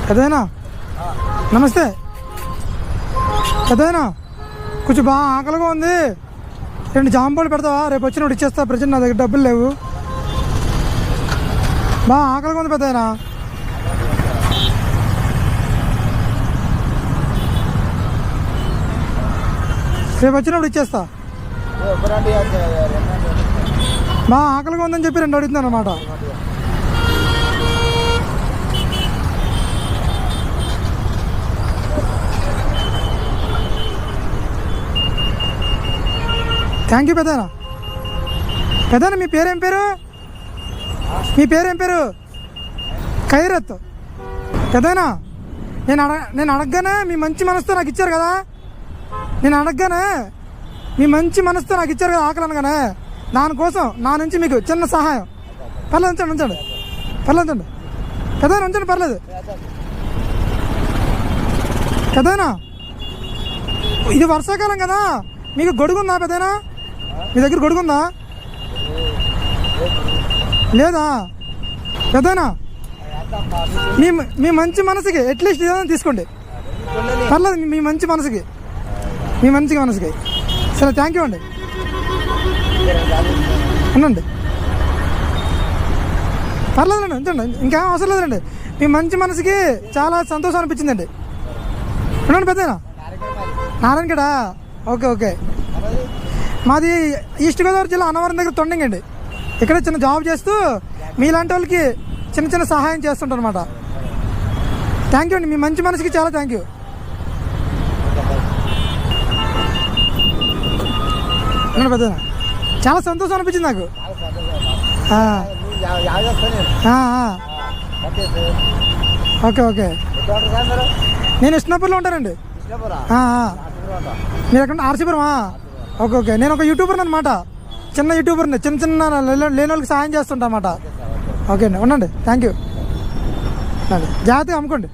పెద్దయినా నమస్తే. పెద్దయినా కొంచెం బాగా ఆకలిగా ఉంది, 2 జాంపళ్ళు పెడతావా? రేపు వచ్చినప్పుడు ఇచ్చేస్తా, ప్రజెంట్ నా దగ్గర డబ్బులు లేవు. బాగా ఆకలిగా ఉంది పెద్దయినా. రేపు వచ్చినప్పుడు ఇచ్చేస్తా. బాగా ఆకలిగా ఉందని చెప్పి 2 అడుగుతున్నాను అనమాట. థ్యాంక్ యూ పెద్దనా. పెద్దనా మీ పేరేం పేరు? మీ పేరేం పేరు? ఖైరత్. పెద్దనా నేను అడగగానే మీ మంచి మనసుతో నాకు ఇచ్చారు కదా, నేను అడగగానే మీ మంచి మనసుతో నాకు ఇచ్చారు కదా ఆకలి అనగానే, దానికోసం నా నుంచి మీకు చిన్న సహాయం. పర్లేదు ఉంచండి ఉంచండి, పర్లేదు ఉంచండి పెద్దనా, ఉంచండి పర్లేదు. పెద్దనా ఇది వర్షాకాలం కదా, మీకు గొడుగుందా పెద్దనా? మీ దగ్గర గొడుగుందా? లేదా? పెద్దనా మీ మంచి మనసుకి అట్లీస్ట్ ఏదైనా తీసుకోండి, పర్లేదు. మీ మంచి మనసుకి, మీ మంచి మనసుకి. సరే థ్యాంక్ యూ అండి, ఉండండి. పర్లేదండి ఉంచండి, ఇంకేం అవసరం లేదండి. మీ మంచి మనసుకి చాలా సంతోషం అనిపించిందండి. ఉండండి పెద్దనా. నారాయణగడ. Okay okay. మాది ఈస్ట్ గోదావరి జిల్లా అన్నవరం దగ్గర తొండంగి అండి. ఇక్కడ చిన్న జాబ్ చేస్తూ మీలాంటి వాళ్ళకి చిన్న చిన్న సహాయం చేస్తుంటాను అనమాట. థ్యాంక్ యూ అండి, మీ మంచి మనసుకి చాలా థ్యాంక్ యూ. పెద్దనా చాలా సంతోషం అనిపించింది నాకు. Okay okay. నేను ఇష్టపూర్లో ఉంటానండి. మీరు ఎక్కడ? ఆర్సీపురమా? Okay okay. నేను ఒక యూట్యూబర్ అనమాట, చిన్న యూట్యూబర్ని. చిన్న లేని వాళ్ళకి సహాయం చేస్తుంటా అన్నమాట. ఓకే అండి, ఉండండి. Thank you. జాగ్రత్తగా అమ్ముకోండి.